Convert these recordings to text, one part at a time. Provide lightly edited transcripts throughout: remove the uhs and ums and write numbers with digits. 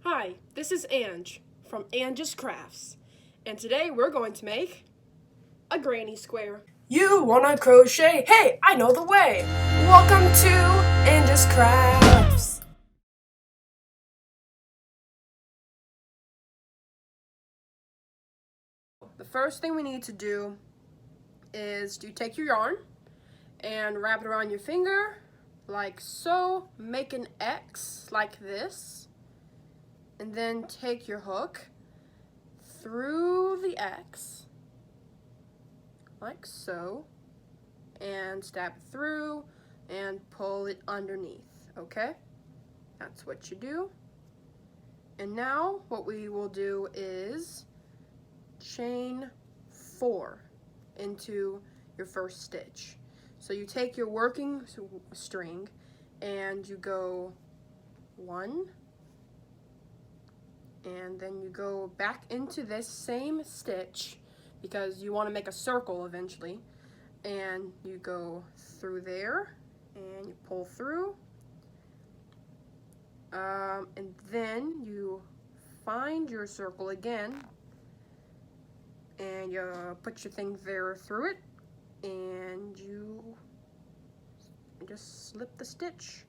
Hi, this is Ange from Ange's Crafts, and today we're going to make a granny square. You wanna crochet? Hey, I know the way! Welcome to Ange's Crafts! The first thing we need to do is to take your yarn and wrap it around your finger like so. Make an X like this, and then take your hook through the X like so, and stab it through and pull it underneath. Okay, that's what you do. And now what we will do is chain 4 into your first stitch. So you take your working string and you go 1, and then you go back into this same stitch because you want to make a circle eventually, and you go through there and you pull through, and then you find your circle again and you put your thing there through it, and you just slip the stitch.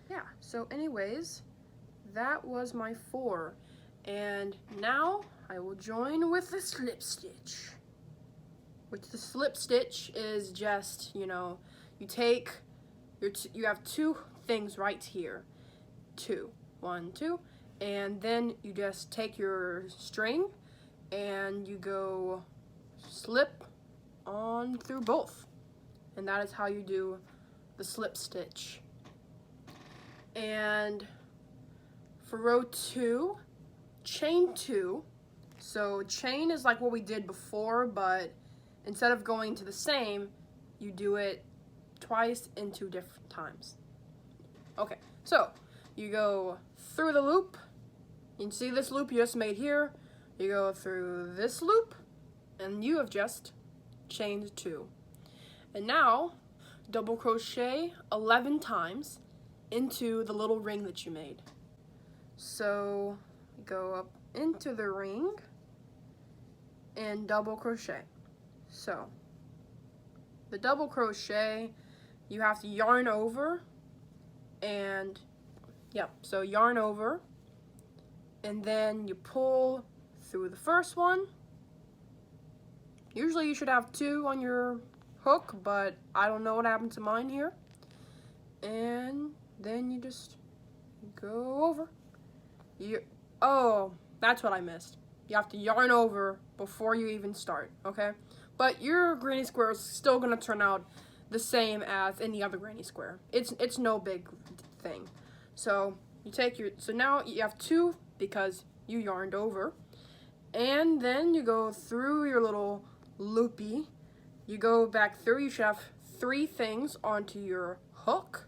Yeah, so anyways, that was my 4, and now I will join with the slip stitch. Which the slip stitch is just, you take your you have 2 things right here. 2, 1, 2, and then you just take your string and you go slip on through both, and that is how you do the slip stitch. And for row 2, chain 2. So chain is like what we did before, but instead of going to the same, you do it twice in 2 different times. Okay, so you go through the loop. You can see this loop you just made here. You go through this loop, and you have just chained 2. And now, double crochet 11 times into the little ring that you made. So go up into the ring and double crochet. So the double crochet, you have to yarn over, and so yarn over, and then you pull through the first one. Usually you should have 2 on your hook, but I don't know what happened to mine here. And then you just go over. Oh, that's what I missed. You have to yarn over before you even start, okay? But your granny square is still gonna turn out the same as any other granny square. It's no big thing. So you take so now you have 2 because you yarned over, and then you go through your little loopy. You go back through. You should have 3 things onto your hook,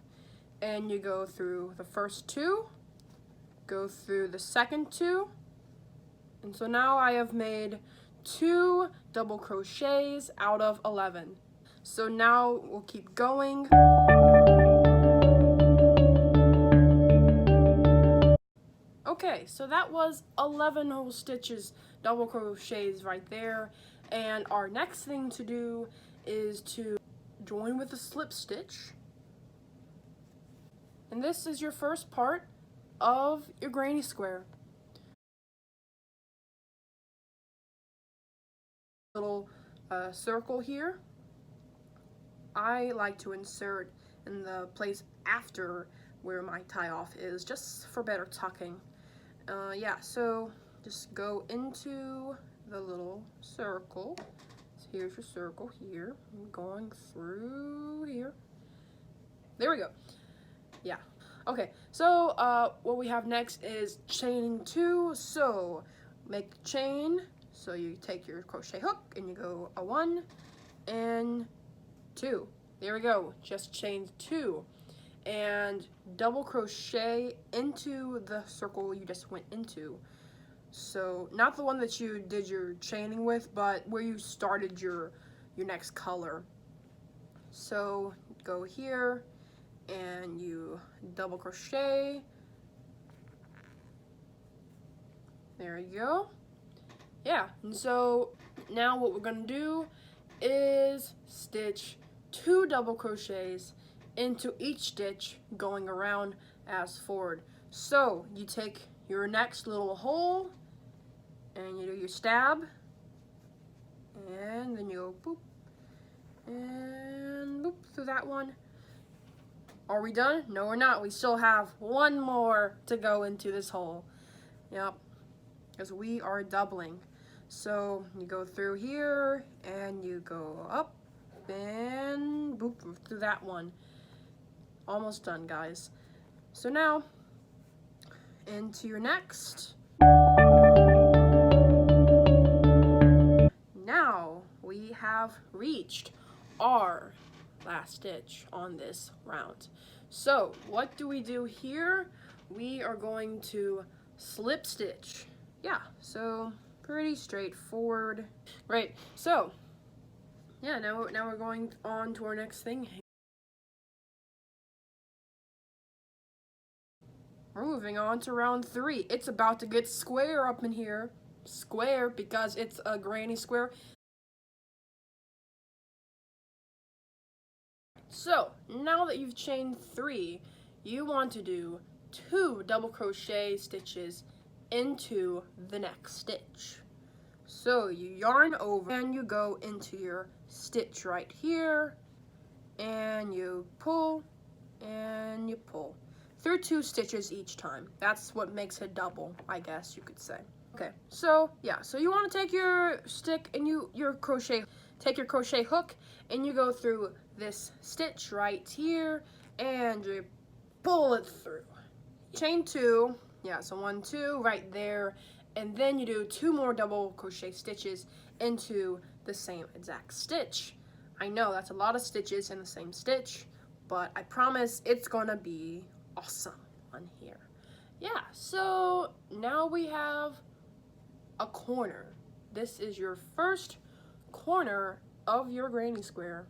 and you go through the first 2, go through the second 2, and so now I have made 2 double crochets out of 11. So now we'll keep going. Okay, so that was 11 whole stitches, double crochets right there. And our next thing to do is to join with a slip stitch. And this is your first part of your granny square. Little circle here. I like to insert in the place after where my tie off is, just for better tucking. Yeah, so just go into the little circle. So here's your circle here. I'm going through here. There we go. Yeah. Okay, so what we have next is chaining 2. So make the chain. So you take your crochet hook and you go a 1 and 2. There we go. Just chained 2. And double crochet into the circle you just went into. So not the one that you did your chaining with, but where you started your next color. So go here and you double crochet There you go. Yeah, and so now what we're gonna do is stitch 2 double crochets into each stitch going around as forward. So you take your next little hole and you do your stab, and then you go boop and boop through that one. Are we done? No, we're not. We still have one more to go into this hole. Yep, because we are doubling. So you go through here and you go up and boop through that one. Almost done, guys. So now into your next. Now we have reached our last stitch on this round. So what do we do here? We are going to slip stitch. Yeah, so pretty straightforward. Great. So yeah, now we're going on to our next thing. We're moving on to round 3. It's about to get square up in here. Square because it's a granny square. So now that you've chained 3, you want to do 2 double crochet stitches into the next stitch. So you yarn over and you go into your stitch right here, and you pull and you pull through 2 stitches each time. That's what makes it double, I guess you could say. Okay, so yeah, so you want to take your stick and take your crochet hook and you go through this stitch right here and you pull it through. Chain 2, yeah, so 1, 2 right there, and then you do 2 more double crochet stitches into the same exact stitch. I know that's a lot of stitches in the same stitch, but I promise it's gonna be awesome on here. Yeah, so now we have a corner. This is your first corner of your granny square.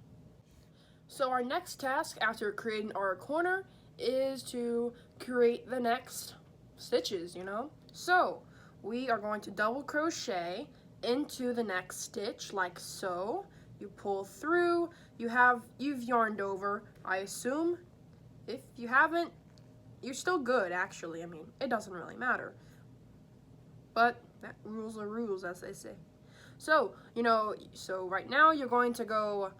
So our next task after creating our corner is to create the next stitches, you know? So we are going to double crochet into the next stitch like so. You pull through, you've yarned over, I assume. If you haven't, you're still good actually. I mean, it doesn't really matter. But rules are rules, as they say. So, so right now you're going to go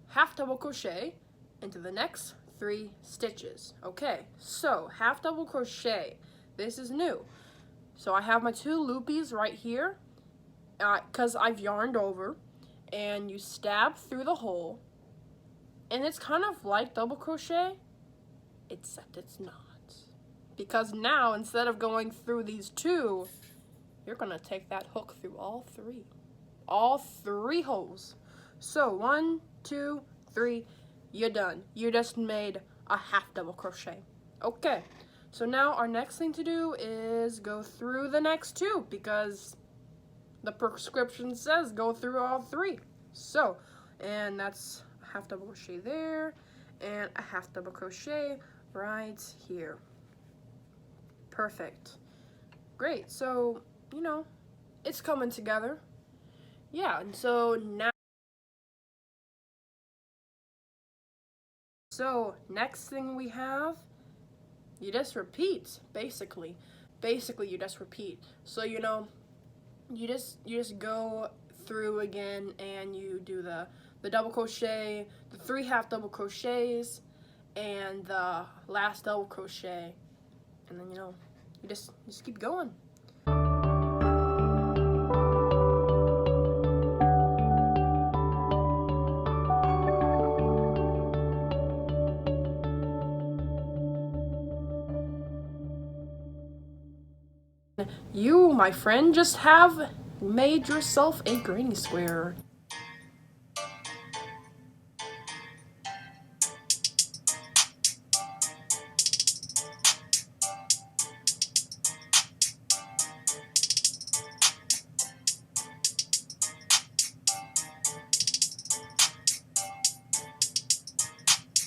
half double crochet into the next 3 stitches. Okay, so half double crochet. This is new. So I have my 2 loopies right here because I've yarned over, and you stab through the hole, and it's kind of like double crochet, except it's not. Because now, instead of going through these 2, you're gonna take that hook through all 3 holes. So 1, 2, 3, you're done. You just made a half double crochet. Okay, so now our next thing to do is go through the next 2 because the prescription says go through all 3. So, and that's a half double crochet there and a half double crochet right here. Perfect. Great. So, it's coming together. Yeah, and so now, next thing we have, you just repeat, basically. Basically, you just repeat. So, you just go through again and you do the double crochet, the 3 half double crochets, and the last double crochet. And then, you just keep going. You, my friend, just have made yourself a granny square.